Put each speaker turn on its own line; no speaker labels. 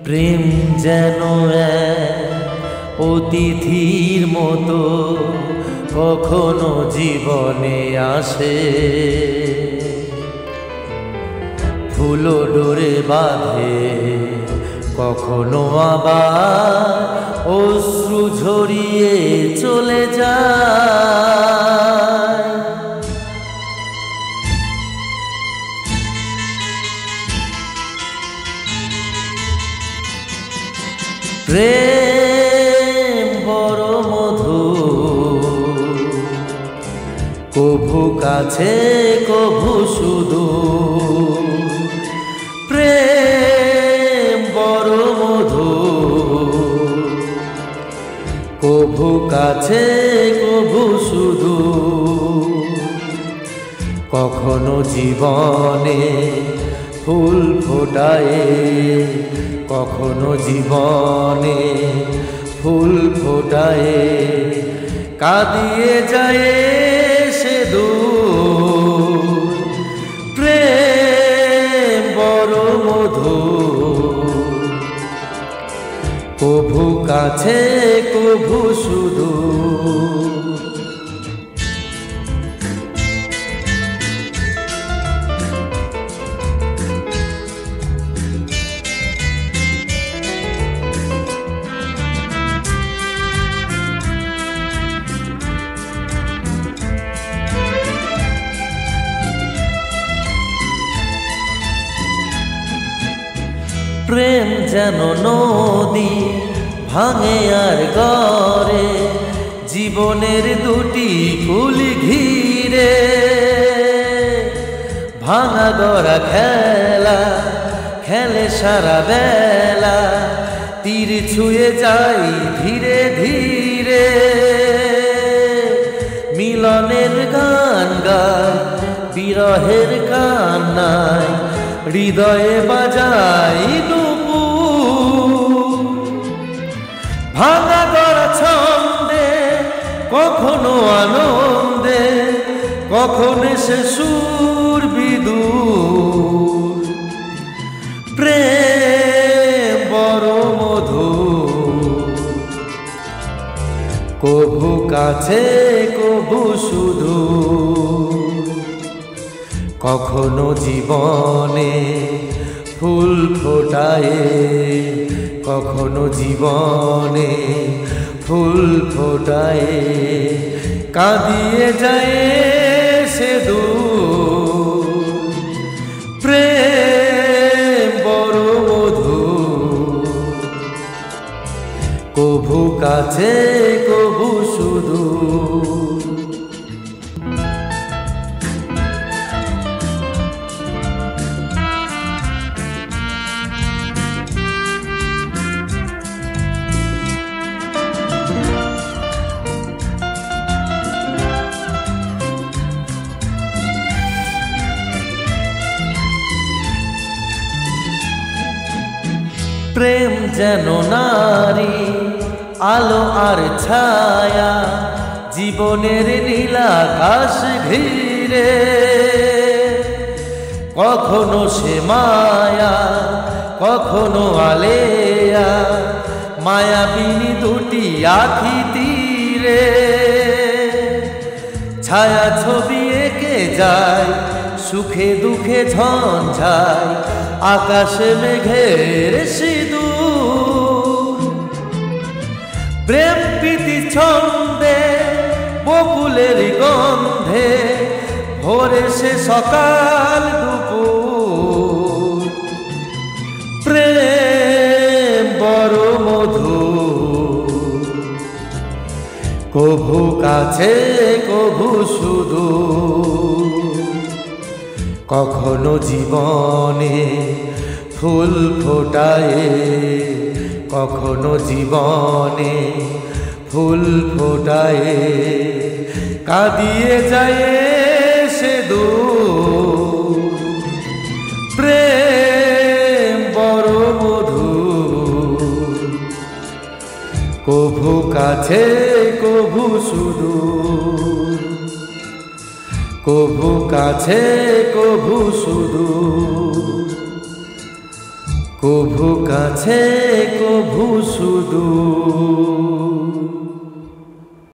প্রেম যেন অতিথির মতো কখনো জীবনে আসে, ফুলো ডোরে বাঁধে, কখনো আবার অশ্রু ঝরিয়ে চলে যায়। প্রেম বড় মধুর, কভু কাছে কভু সুদূর। প্রেম বড় মধুর, কভু কাছে কভু সুদূর। কখনো জীবনে ফুল ফোটায়, কখনো জীবনে ফুল ফোটায়, কাঁদিয়ে যায় সে দূর। প্রেম বড় মধুর, কভু কাছে কভু সুদূর। প্রেম যেন নদী ভাঙে আর গড়ে, জীবনের দুটি কুলি ঘিরে। ভাঙা গড়া খেলা খেলে সারা বেলা, তীর ছুঁয়ে যাই ধীরে ধীরে। মিলনের গান গায়, বিরহের কান্নায়, হৃদয়ে বাজাই নুপুর। ভাঙা গড়া ছন্দে, কখনো আনন্দে, কখনো সে সুর বিদুর। প্রেম বড় মধুর, কভু কাছে কভু সুদূর। কখনো জীবনে ফুল ফোটায়, কখনো জীবনে ফুল ফোটায়, কাঁদিয়ে যায় সে দূর। প্রেম বড় মধুর, কভু কাছে কভু সুদূর। প্রেম যেন নারী আলো আর ছায়া, জীবনের নীলাকাশ ঘিরে। কখনো সে মায়া, কখনো আলেয়া, মায়াবিনী দুটি আঁখি তীরে। ছায়া ছবি এঁকে যায়, সুখে দুঃখে ঝঞ্ঝায়, আকাশে মেঘের সিঁদুর। প্রেম প্রীতি ছন্দে, বকুলের গন্ধে, ভোরে সে সকাল দুপুর। প্রেম বড় মধুর, কভু কাছে কভু সুদূর। কখনো জীবনে ফুল ফোটায়, কখনো জীবনে ফুল ফোটায়, কাঁদিয়ে যায় সে দূর। প্রেম বড় মধুর, কভু কাছে কভু সুদূর। কভু কাছে কভু সুদূর। কভু কাছে কভু সুদূর।